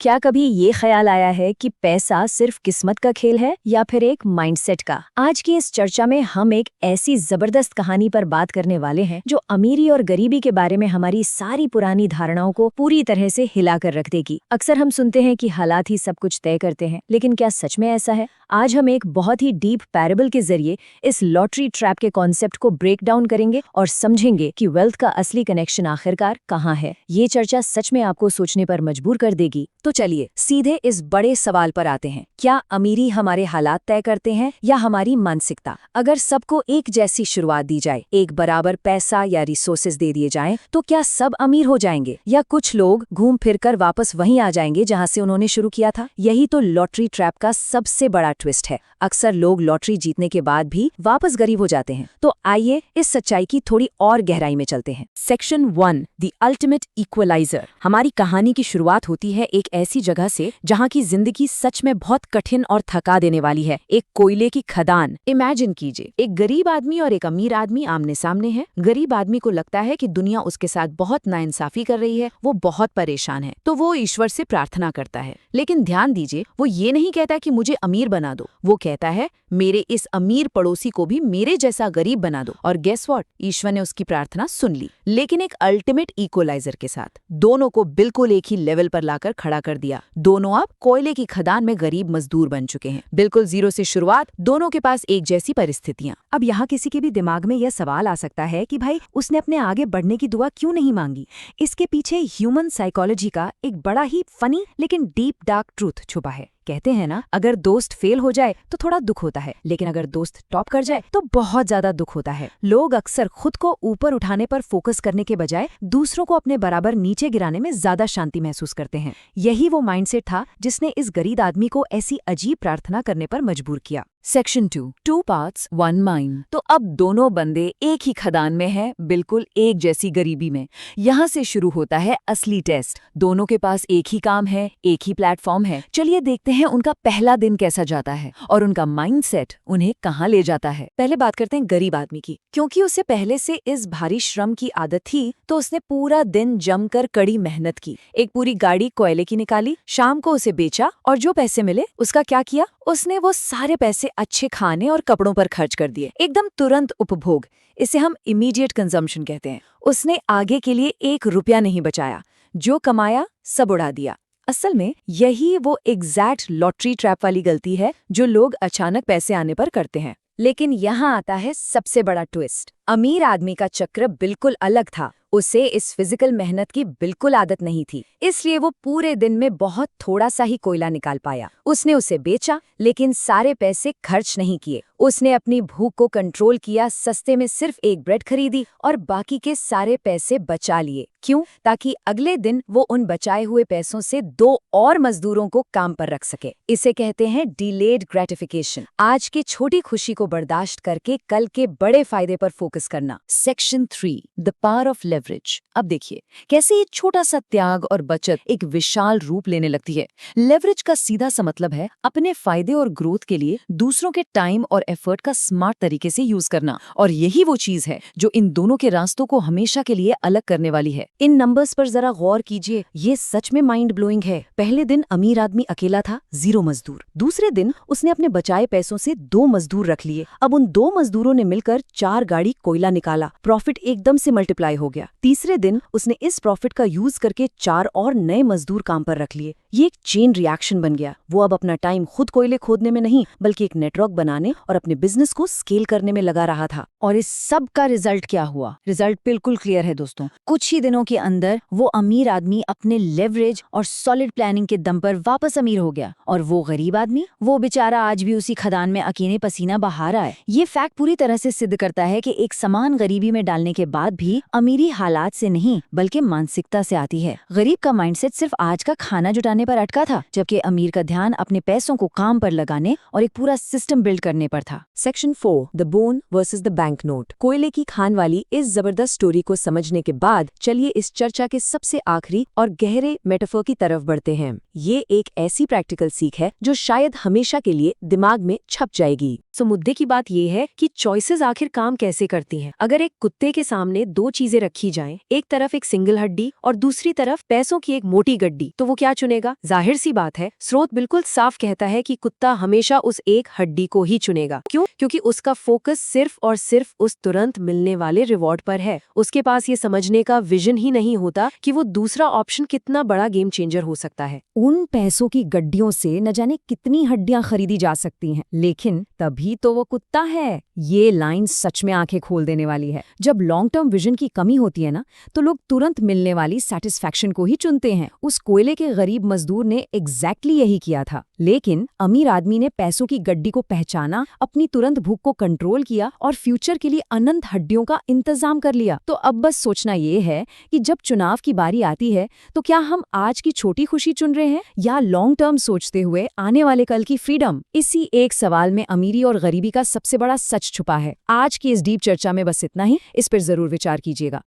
क्या कभी ये ख्याल आया है कि पैसा सिर्फ किस्मत का खेल है या फिर एक माइंडसेट का? आज की इस चर्चा में हम एक ऐसी जबरदस्त कहानी पर बात करने वाले हैं जो अमीरी और गरीबी के बारे में हमारी सारी पुरानी धारणाओं को पूरी तरह से हिला कर रख देगी। अक्सर हम सुनते हैं कि हालात ही सब कुछ तय करते हैं, लेकिन क्या सच में ऐसा है? आज हम एक बहुत ही डीप पैरेबल के जरिए इस लॉटरी ट्रैप के कॉन्सेप्ट को ब्रेक डाउन करेंगे और समझेंगे कि वेल्थ का असली कनेक्शन आखिरकार कहाँ है। ये चर्चा सच में आपको सोचने पर मजबूर कर देगी। तो चलिए सीधे इस बड़े सवाल पर आते हैं, क्या अमीरी हमारे हालात तय करते हैं या हमारी मानसिकता? अगर सबको एक जैसी शुरुआत दी जाए, एक बराबर पैसा या रिसोर्सेज दे दिए जाएं, तो क्या सब अमीर हो जाएंगे या कुछ लोग घूम फिर कर वापस वहीं आ जाएंगे जहां से उन्होंने शुरू किया था? यही तो लॉटरी ट्रैप का सबसे बड़ा ट्विस्ट है। अक्सर लोग लॉटरी जीतने के बाद भी वापस गरीब हो जाते हैं। तो आइए इस सच्चाई की थोड़ी और गहराई में चलते हैं। Section 1, the ultimate equaliser. हमारी कहानी की शुरुआत होती है एक ऐसी जगह से जहां की जिंदगी सच में बहुत कठिन और थका देने वाली है। एक कोयले की खदान। इमेजिन कीजिए, एक गरीब आदमी और एक अमीर आदमी आमने सामने है। गरीब आदमी को लगता है कि दुनिया उसके साथ बहुत नाइंसाफी कर रही है, वो बहुत परेशान है, तो वो ईश्वर से प्रार्थना करता है। लेकिन ध्यान दीजिए, वो ये नहीं कहता कि मुझे अमीर बना दो, वो कहता है मेरे इस अमीर पड़ोसी को भी मेरे जैसा गरीब बना दो। और गेस व्हाट, ईश्वर ने उसकी प्रार्थना सुन ली, लेकिन एक अल्टीमेट इक्वलाइजर के साथ। दोनों को बिल्कुल एक ही लेवल पर लाकर खड़ा कर दिया। दोनों अब कोयले की खदान में गरीब मजदूर बन चुके हैं। बिल्कुल जीरो से शुरुआत, दोनों के पास एक जैसी परिस्थितियां। अब यहाँ किसी के भी दिमाग में यह सवाल आ सकता है कि भाई उसने अपने आगे बढ़ने की दुआ क्यों नहीं मांगी? इसके पीछे ह्यूमन साइकोलॉजी का एक बड़ा ही फनी लेकिन डीप डार्क ट्रूथ छुपा है। कहते हैं ना, अगर दोस्त फेल हो जाए तो थोड़ा दुख होता है, लेकिन अगर दोस्त टॉप कर जाए तो बहुत ज्यादा दुख होता है। लोग अक्सर खुद को ऊपर उठाने पर फोकस करने के बजाय दूसरों को अपने बराबर नीचे गिराने में ज्यादा शांति महसूस करते हैं। यही वो माइंडसेट था जिसने इस गरीब आदमी को ऐसी अजीब प्रार्थना करने पर मजबूर किया। Section 2, 2 parts 1 mind. तो अब दोनों बंदे एक ही खदान में हैं, बिल्कुल एक जैसी गरीबी में। यहाँ से शुरू होता है असली टेस्ट। दोनों के पास एक ही काम है, एक ही प्लेटफॉर्म है। चलिए देखते हैं उनका पहला दिन कैसा जाता है और उनका माइंडसेट उन्हें कहाँ ले जाता है। पहले बात करते हैं गरीब आदमी की। क्योंकि उसे पहले से इस भारी श्रम की आदत थी, तो उसने पूरा दिन जमकर कड़ी मेहनत की। एक पूरी गाड़ी कोयले की निकाली, शाम को उसे बेचा और जो पैसे मिले उसका क्या किया? उसने वो सारे पैसे अच्छे खाने और कपड़ों पर खर्च कर दिए। एकदम तुरंत उपभोग, इसे हम इमीडिएट कंजम्पशन कहते हैं। उसने आगे के लिए 1 रुपया नहीं बचाया, जो कमाया सब उड़ा दिया। असल में यही वो एग्जैक्ट लॉटरी ट्रैप वाली गलती है जो लोग अचानक पैसे आने पर करते हैं। लेकिन यहाँ आता है सबसे बड़ा ट्विस्ट। अमीर आदमी का चक्र बिल्कुल अलग था। उसे इस फिजिकल मेहनत की बिल्कुल आदत नहीं थी, इसलिए वो पूरे दिन में बहुत थोड़ा सा ही कोयला निकाल पाया। उसने उसे बेचा, लेकिन सारे पैसे खर्च नहीं किए। उसने अपनी भूख को कंट्रोल किया, सस्ते में सिर्फ एक ब्रेड खरीदी और बाकी के सारे पैसे बचा लिए। क्यों? ताकि अगले दिन वो उन बचाए हुए पैसों से 2 और मजदूरों को काम पर रख सके। इसे कहते हैं डिलेड ग्रेटिफिकेशन। आज की छोटी खुशी को बर्दाश्त करके कल के बड़े फायदे पर फोकस करना। Section 3, the power of leverage. अब देखिए कैसे ये छोटा सा त्याग और बचत एक विशाल रूप लेने लगती है। लेवरेज का सीधा सा मतलब है अपने फायदे और ग्रोथ के लिए दूसरों के टाइम और एफर्ट का स्मार्ट तरीके से यूज करना। और यही वो चीज है जो इन दोनों के रास्तों को हमेशा के लिए अलग करने वाली है। इन नंबर्स पर जरा गौर कीजिए, ये सच में माइंड ब्लोइंग है। पहले दिन अमीर आदमी अकेला था, 0 मजदूर। दूसरे दिन उसने अपने बचाए पैसों से 2 मजदूर रख लिए। अब उन 2 मजदूरों ने मिलकर 4 गाड़ी कोयला निकाला। प्रॉफिट एकदम से मल्टीप्लाई हो गया। तीसरे दिन उसने इस प्रॉफिट का यूज करके 4 और नए मजदूर काम पर रख लिए। ये एक चेन रिएक्शन बन गया। वो अब अपना टाइम खुद कोयले खोदने में नहीं, बल्कि एक नेटवर्क बनाने और अपने बिजनेस को स्केल करने में लगा रहा था। और इस सब का रिजल्ट क्या हुआ? रिजल्ट बिल्कुल क्लियर है दोस्तों। कुछ ही दिनों के अंदर वो अमीर आदमी अपने लेवरेज और सॉलिड प्लानिंग के दम पर वापस अमीर हो गया, और वो गरीब आदमी, वो बेचारा आज भी उसी खदान में अकेले पसीना बहा रहा है। ये फैक्ट पूरी तरह से सिद्ध करता है कि एक समान गरीबी में डालने के बाद भी अमीरी हालात से नहीं बल्कि मानसिकता से आती है। गरीब का माइंडसेट सिर्फ आज का खाना जुटाने पर अटका था, जबकि अमीर का ध्यान अपने पैसों को काम पर लगाने और एक पूरा सिस्टम बिल्ड करने पर था। Section 4, the bone versus the bank note. कोयले की खान वाली इस जबरदस्त स्टोरी को समझने के बाद चलिए इस चर्चा के सबसे आखिरी और गहरे मेटाफर की तरफ बढ़ते हैं। ये एक ऐसी प्रैक्टिकल सीख है जो शायद हमेशा के लिए दिमाग में छप जाएगी। सो मुद्दे की बात ये है कि चॉइसेस आखिर काम कैसे करती हैं। अगर एक कुत्ते के सामने 2 चीजें रखी जाएं, एक तरफ एक सिंगल हड्डी और दूसरी तरफ पैसों की एक मोटी गड्डी, तो वो क्या चुनेगा? चुनेगा? जाहिर सी बात है, स्रोत बिल्कुल साफ कहता है कि कुत्ता हमेशा उस एक हड्डी को ही चुनेगा। क्यों? क्योंकि उसका फोकस सिर्फ और सिर्फ उस तुरंत मिलने वाले रिवॉर्ड पर है। उसके पास ये समझने का विजन ही नहीं होता कि वो दूसरा ऑप्शन कितना बड़ा गेम चेंजर हो सकता है। उन पैसों की गड्डियों से न जाने कितनी हड्डियां खरीदी जा सकती हैं, लेकिन तभी तो वो कुत्ता है। ये लाइन सच में आंखें खोल देने वाली है। जब लॉन्ग टर्म विजन की कमी होती है ना, तो लोग तुरंत मिलने वाली सैटिस्फैक्शन को ही चुनते हैं। उस कोयले के गरीब मजदूर ने एग्जैक्टली यही किया था, लेकिन अमीर आदमी ने पैसों की गड्डी को पहचाना, अपनी तुरंत भूख को कंट्रोल किया और फ्यूचर के लिए अनंत हड्डियों का इंतजाम कर लिया। तो अब बस सोचना ये है कि जब चुनाव की बारी आती है, तो क्या हम आज की छोटी खुशी चुन रहे हैं या लॉन्ग टर्म सोचते हुए आने वाले कल की फ्रीडम? इसी एक सवाल में अमीरी और गरीबी का सबसे बड़ा सच छुपा है। आज की इस डीप चर्चा में बस इतना ही। इस पर जरूर विचार कीजिएगा।